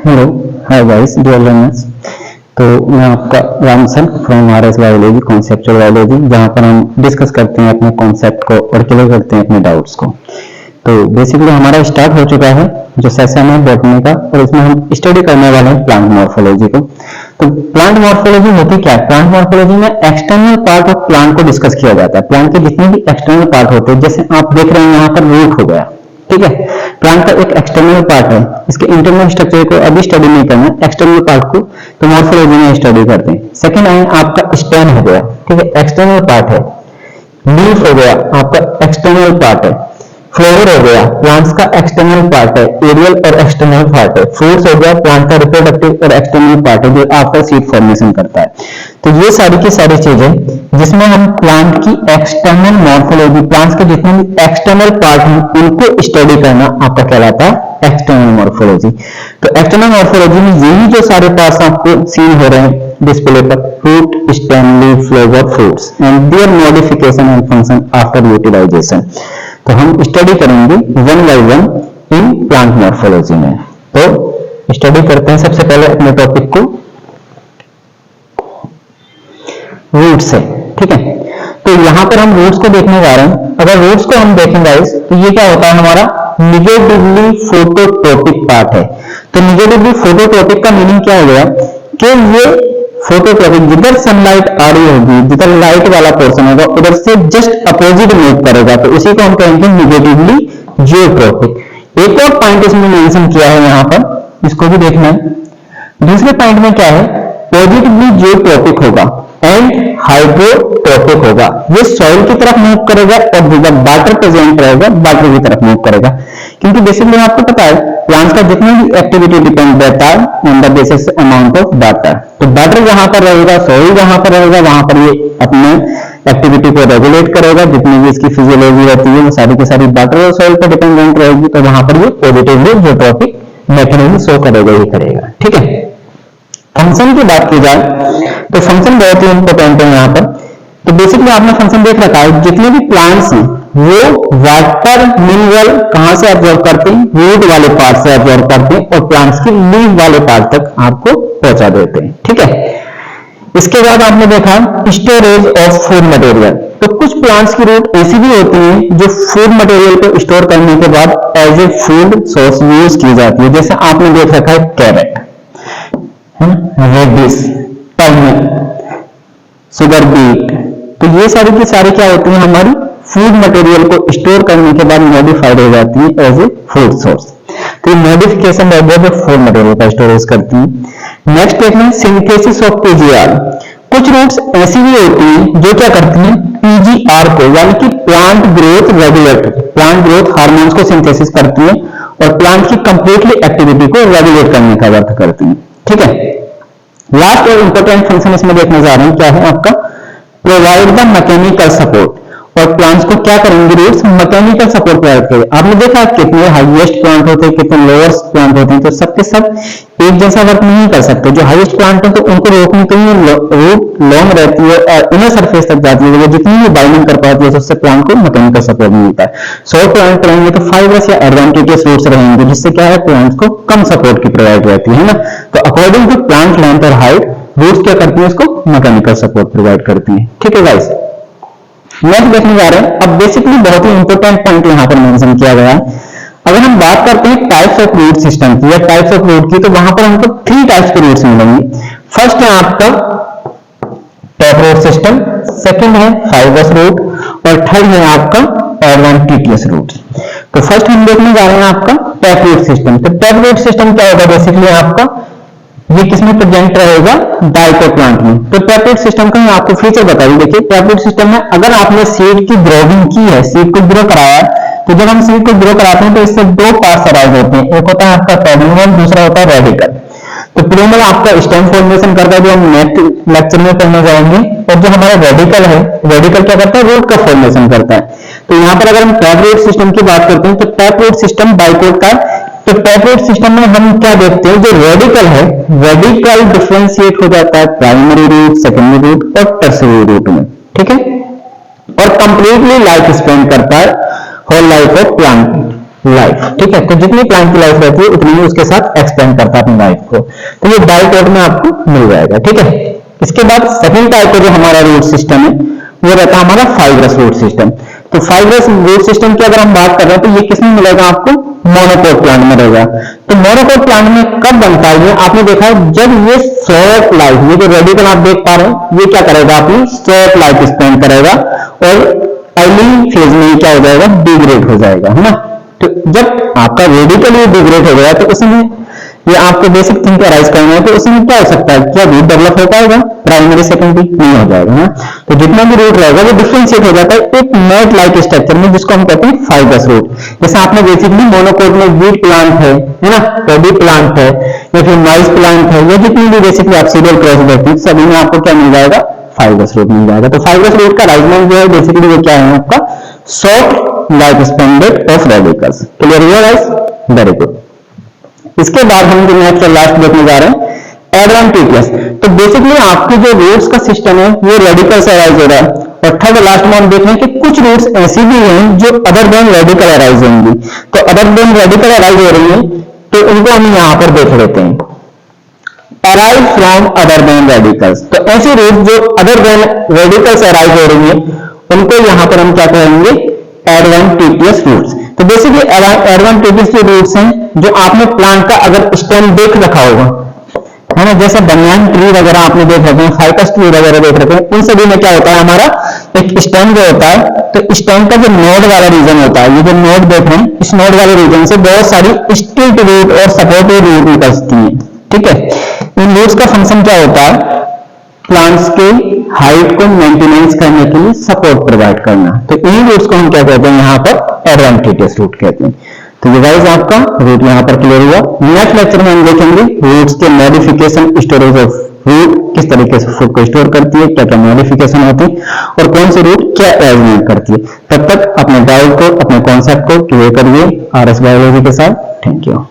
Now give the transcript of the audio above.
Hello, hi guys, dear learners. तो मैं आपका Ram sir from RS biology, conceptual biology, जहाँ पर हम डिस्कस करते हैं अपने कॉन्सेप्ट को और क्लियर करते हैं अपने डाउट्स को। तो बेसिकली हमारा स्टार्ट हो चुका है जो सेशन है बॉटनी का, और इसमें हम स्टडी करने वाले हैं प्लांट मॉर्फोलॉजी को। तो प्लांट मॉर्फोलॉजी होती क्या है? प्लांट मॉर्फोलॉजी में एक्सटर्नल पार्ट ऑफ प्लांट को डिस्कस किया जाता है। प्लांट के जितने भी एक्सटर्नल पार्ट होते हैं, जैसे आप देख रहे हैं यहाँ पर रूट हो गया, ठीक है, प्लांट का एक एक्सटर्नल पार्ट है। इसके इंटरनल स्ट्रक्चर को अभी स्टडी नहीं करना, एक्सटर्नल पार्ट को तो मॉर्फोलॉजी में स्टडी करते हैं। सेकंड है आपका स्टेम हो गया, ठीक है, एक्सटर्नल पार्ट है। लीफ हो गया आपका एक्सटर्नल पार्ट है। फ्लावर हो गया प्लांट्स का एक्सटर्नल पार्ट है, एरियल और एक्सटर्नल पार्ट है। फ्रूट्स हो गया प्लांट का रिप्रोडक्टिव और एक्सटर्नल पार्ट है जो आपका सीड फॉर्मेशन करता है। तो ये सारी की सारी चीजें जिसमें हम प्लांट की एक्सटर्नल मॉर्फोलॉजी, प्लांट्स के जितने भी एक्सटर्नल पार्ट हैं उनको स्टडी करना आपका कहलाता है एक्सटर्नल मॉर्फोलॉजी। तो एक्सटर्नल मॉर्फोलॉजी में यही जो सारे पार्ट्स आपको सीन हो रहे हैं डिस्प्ले पर, fruit, stem, leaf, flower, fruits and their modification and function after utilisation, तो हम स्टडी करेंगे one by one in plant morphology में। तो स्टडी करते हैं सबसे पहले अपने टॉपिक को रूट से, ठीक है। तो यहां पर हम रूट्स को देखने जा रहे हैं। अगर रूट्स को हम देखें गाइस, तो ये क्या होता है, हमारा निगेटिवली फोटोट्रोपिक पार्ट है। तो निगेटिवली फोटोट्रोपिक का मीनिंग क्या हो गया कि ये फोटोट्रोपिक, जिधर सनलाइट आ रही होगी, जिधर लाइट वाला पोर्शन होगा, उधर से जस्ट अपोजिट मूव करेगा, तो उसी को हम कहेंगे निगेटिवली जियोट्रोपिक। एक और पॉइंट इसमें मेंशन किया है यहाँ पर, इसको भी देखना है। दूसरे पॉइंट में क्या है, पॉजिटिवली जियोट्रोपिक होगा एंड हाइड्रोट्रोपिक होगा। ये सॉइल की तरफ मूव करेगा और जब वाटर प्रेजेंट रहेगा वाटर की तरफ मूव करेगा। क्योंकि बेसिकली आपको पता है प्लांट्स का जितनी भी एक्टिविटी डिपेंड रहता है on the basis amount of water. तो वाटर जहां पर रहेगा, सॉइल जहां पर रहेगा, वहां पर ये अपने एक्टिविटी को रेगुलेट करेगा। जितनी भी इसकी फिजियोलॉजी रहती है वो सारी की सारी वाटर और सॉइल पर डिपेंडेंट रहेगी। तो वहां पर ये पॉजिटिवली जियोट्रोपिक मेथड शो करेगा ही करेगा, ठीक है। फंक्शन की बात की जाए तो फंक्शन बहुत ही इंपॉर्टेंट है यहाँ पर। तो बेसिकली आपने फंक्शन देख रखा है, जितने भी प्लांट्स हैं वो वाटर मिनरल कहां से ऑब्जॉर्व करते हैं, रूट वाले पार्ट से ऑब्जॉर्व करते हैं और प्लांट्स के लीफ वाले पार्ट तक आपको पहुंचा देते हैं, ठीक है। इसके बाद आपने देखा स्टोरेज ऑफ फूड मटेरियल। तो कुछ प्लांट्स की रूट ऐसी भी होती है जो फूड मटेरियल को स्टोर करने के बाद as a food source use की जाती है। जैसे आपने देख रखा है carrot, radish, turnip, sugar beet, तो ये सारी की सारी क्या होती है, हमारी फूड मटेरियल को स्टोर करने के बाद मॉडिफाइड हो जाती है एज ए फूड सोर्स। तो ये मॉडिफिकेशन जो फूड मटेरियल का स्टोरेज करती है। नेक्स्ट देखना है सिंथेसिस ऑफ पीजीआर। कुछ रूट्स ऐसी भी होती है जो क्या करती हैं, पीजीआर को यानी कि plant growth regulator, plant growth hormones को सिंथेसिस करती है और प्लांट की कंप्लीटली एक्टिविटी को रेगुलेट करने का वर्क करती है, ठीक है। लास्ट और इंपॉर्टेंट फंक्शन इसमें देखने जा रहे हैं, क्या है आपका, प्रोवाइड द मैकेनिकल सपोर्ट। और प्लांट्स को क्या करेंगे रूट्स, मैकेनिकल सपोर्ट प्रोवाइड करेंगे। आपने देखा कितने हाईएस्ट प्लांट होते हैं, कितने लोएस्ट प्लांट होते हैं, तो सबके सब एक जैसा वर्क नहीं कर सकते। जो हाईएस्ट प्लांट है तो उनको रोकने के लिए रूट लॉन्ग रहती है और इनर सरफेस तक जाती है, वो जितनी भी बाइंडिंग कर पाती है उससे प्लांट को मैकेनिकल सपोर्ट मिलता है। शॉर्ट प्लांट रहेंगे तो फाइबरस या एडवांटेजियस रूट्स रहेंगे, जिससे क्या है प्लांट्स को कम सपोर्ट की प्रोवाइड रहती है ना। तो अकॉर्डिंग टू प्लांट लेंथ और हाइट रूट्स क्या करती है, उसको मैकेनिकल सपोर्ट प्रोवाइड करती है, ठीक है गाइस। नेक्स्ट देखने जा रहे हैं, अब बेसिकली बहुत ही इंपॉर्टेंट पॉइंट यहां पर मेंशन किया गया है। अगर हम बात करते हैं टाइप्स ऑफ रूट सिस्टम की या टाइप्स ऑफ रूट की, तो वहां पर हमको 3 टाइप्स के रूट्स मिलेंगे। फर्स्ट है आपका टैप रूट सिस्टम, सेकंड है फाइबरस रूट और थर्ड है आपका एडवांटेजियस रूट। तो फर्स्ट हम देखने जा रहे हैं आपका टैप रूट सिस्टम। तो टैप रूट सिस्टम क्या होगा, बेसिकली आपका ये किसमें प्रेजेंट रहेगा, डाइकोट प्लांट में। तो टैपरूट सिस्टम का मैं आपको फीचर बताइए। देखिए टैपरूट सिस्टम में अगर आपने सीड की ग्रोविंग की है, सीड को ग्रो कराया, तो जब हम सीड को ग्रो कराते हैं तो इससे 2 पार्ट्स अराइज होते हैं, एक होता है आपका प्लूमल, दूसरा होता है रेडिकल। तो प्लूमल आपका स्टेम फॉर्मेशन करता है जो हम नेक्स्ट लेक्चर में पढ़ने जाएंगे, और जो हमारा रेडिकल है, रेडिकल क्या करता है, रूट का फॉर्मेशन करता है। तो यहाँ पर अगर हम टैपरूट सिस्टम की बात करते हैं तो टैपरूट सिस्टम डाइकोट का। तो टैपरूट सिस्टम में हम क्या देखते हैं, जो रेडिकल है, रेडिकल डिफरेंशिएट हो जाता है प्राइमरी रूट, सेकेंडरी रूट और टर्शियरी रूट में, ठीक है। और कंप्लीटली लाइफ स्पेंड करता है whole life of plant. Life, ठीक है। तो जितनी प्लांट की लाइफ रहती है उतनी ही उसके साथ एक्सपेंड करता है अपनी लाइफ को। तो ये डाइकोट में आपको मिल जाएगा, ठीक है। इसके बाद सेकंड टाइप का जो हमारा रूट सिस्टम है वो रहता है हमारा फाइब्रस रूट सिस्टम। तो फाइब्रस रूट सिस्टम की अगर हम बात कर रहे हैं तो ये किसमें मिलेगा आपको, मोनोकोट प्लांट में रहेगा। तो मोनोकोट प्लांट में कब बनता है, आपने देखा है जब ये शॉर्ट लाइफ, ये जो रेडिकल आप देख पा रहे हैं, ये क्या करेगा, अपनी शॉर्ट लाइफ स्पेंड करेगा और अर्ली फेज में क्या हो जाएगा, डिग्रेड हो जाएगा, है ना। तो जब आपका रेडिकल ये डिग्रेड हो गया तो उसमें ये आपको बेसिक थिंग अराइज करना है, तो उसमें क्या हो सकता है, क्या रूट डेवलप हो पाएगा, प्राइमरी सेकेंडरी नहीं हो जाएगा ना। तो जितना भी रूट रहेगा वो डिफरेंशिएट हो जाता है एक नोट लाइक स्ट्रक्चर में, जिसको हम कहते हैं फाइब्रस रूट। जैसे आपने बेसिकली मोनोकोट में वीट प्लांट है ना, पेडी प्लांट है या फिर माइस प्लांट है, या जितनी भी बेसिकली आप सीरियल क्रॉस देखते हैं सभी में आपको क्या मिल जाएगा, फाइब्रस रूट मिल जाएगा। तो फाइब्रस रूट का अरेंजमेंट जो है बेसिकली वो क्या है आपका, short life spended of radicals. Clear हुआ गाइस, वेरी गुड। इसके बाद हम जो नेक्स्ट और लास्ट देखने जा रहे हैं एडवांटेजेस। तो बेसिकली आपके जो रूट्स का सिस्टम है वो रेडिकल से अराइज हो रहा है। और थर्ड लास्ट में हम देख रहे हैं कि कुछ रूट्स ऐसी भी हैं जो अदर देन रेडिकल अराइज होंगी। तो अदर देन रेडिकल अराइज हो रही है तो उनको हम यहां पर देख लेते हैं, arise from other than radicals. तो ऐसे रूट जो अदर देन रेडिकल्स अराइज हो रही है उनको यहां पर हम क्या कहेंगे, एडवांटेजियस रूट्स। तो बेसिकली एडवांटेजियस जो रूट्स हैं जो आपने प्लांट का अगर स्टेम देख रखा होगा, है ना, जैसे बनियान ट्री वगैरह आपने देख रखे हैं, फाइकस ट्री वगैरह देख रखे हैं, उन सभी में क्या होता है हमारा एक स्टेम जो होता है, तो स्टेम का जो नोड वाला रीजन होता है, ये जो नोड देख रहे हैं इस नोड वाले रीजन से बहुत सारी स्टिल्ट रूट और सपोर्टिव रूट निकलती हैं, ठीक है। इन रूट्स का फंक्शन क्या होता है, प्लांट्स के हाइट को मेंटेनेंस करने के लिए सपोर्ट प्रोवाइड करना। तो इन रूट्स को हम क्या कहते हैं, यहाँ पर एडवांटेजियस रूट कहते हैं। तो ये गाइस आपका रूट यहाँ पर क्लियर हुआ। नेक्स्ट लेक्चर में हम देखेंगे रूट्स के मॉडिफिकेशन, स्टोरेज ऑफ रूट, किस तरीके से फूड को स्टोर करती है, क्या क्या मॉडिफिकेशन होती है और कौन सी रूट क्या अरेंजमेंट करती है। तब तक अपने डाउट को, अपने कॉन्सेप्ट को क्लियर करिए RS बायोलॉजी के साथ। Thank you.